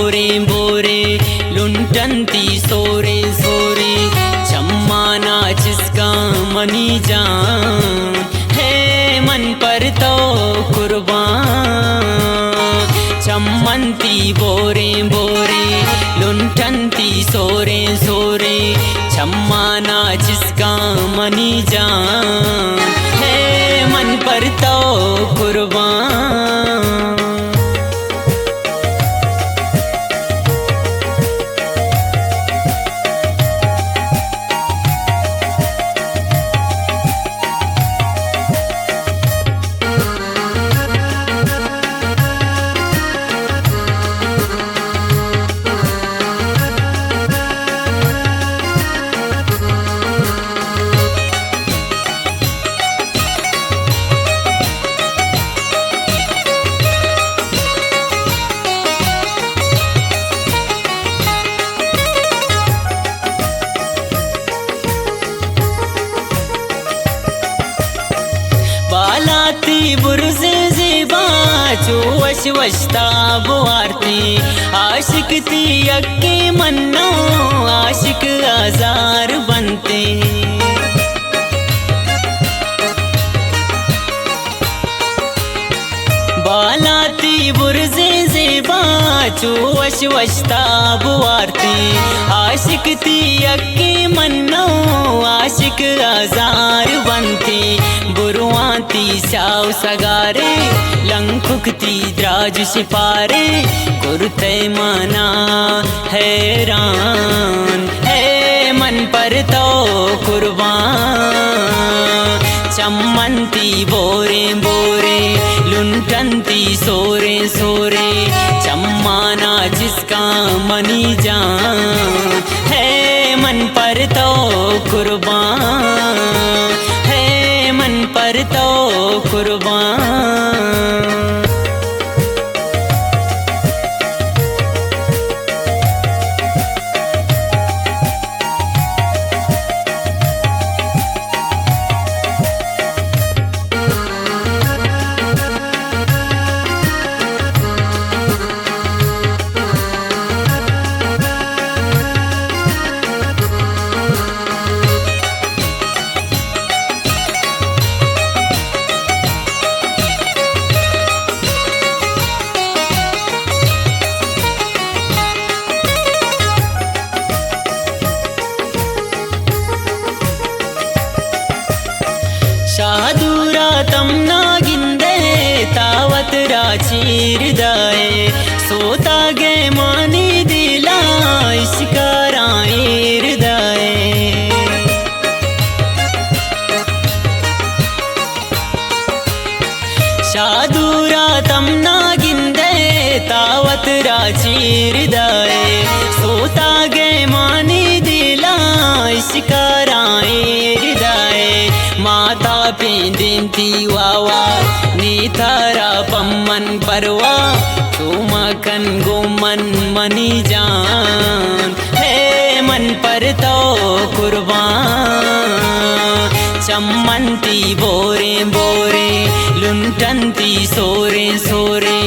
बोरे बोरे लुंटंती सोरे सोरे चम्मा नाचिसका मनी जान है मन पर तो कुर्बान चम्मंती बोरे बोरे लुंटंती सोरे सोरे चम्मा नाचिसका मनी जान है मन पर तो कुर्बान। बालाती बुर्ज़े ज़ेबा जो वश वशता बुआरती आशिक ती यक्के मन्नो आशिक आज़ार बनते बालाती बुर्ज़े ज़ेबा जो वश वशता बुआरती आशिक ती यक्के मन्नो आशिक आज़ार बनते बुरुआती साव सगारे लंकुकती द्राज सिपारे कुर्ते माना हैरान है मन पर तो कुर्बान चम्मंती बोरे बोरे लुंटंती सोरे सोरे चम्मा नाचिसका मनी जान है मन पर तो कुर्बान है मन पर तो कुर्बान। शादूरा तम नागिंदे तावत राचीरदाए सोता गे मानी दिला इश्काराइरदाए शादूरा तम नागिंदे तावत राचीरदाए सोता गे मानी दिला इश्काराइरदाए माता पेंदिंती वावा नीतारा पम्मन परवा चुमकन गुमन मनी जान है मन पर तो कुर्बान चम्मंती बोरे बोरे लुंटंती सोरे सोरे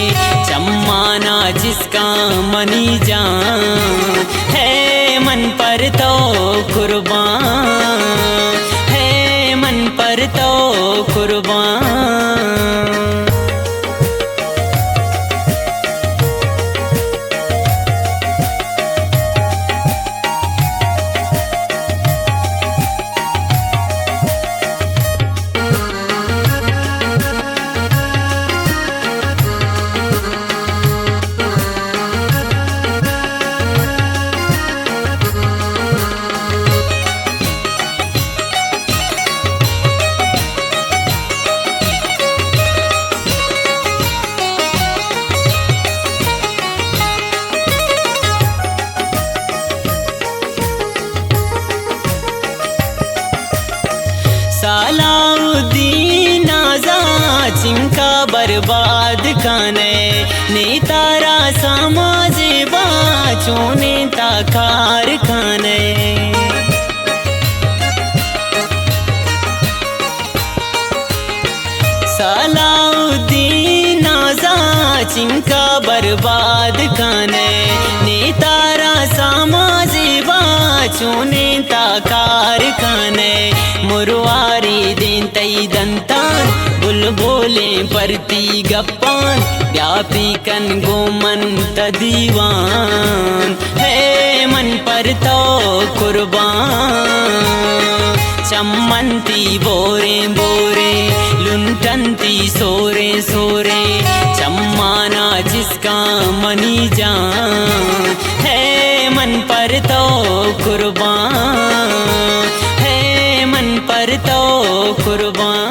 चम्मा नाचिसका मनी जान है मन पर तो कुर्बान है मन पर तो कुर्बान। सलाउद्दीन आजा चिंका बर्बाद खाने नेतारा समाज बाचो नेता कारखाने सलाउद्दीन आजा चिंका बर्बाद खाने तारा समाजीवा चूने कारखाने मुरवारी दें तई दंतान बुलबोले परती गप्पान व्यापी कन गोमन तदीवान है मन पर तो कुर्बान चम्मंती बोरे बोरे लुंटंती सोरे सोरे चम्माना जिसका मनी जान है मन पर तो कुर्बान है मन पर तो कुर्बान।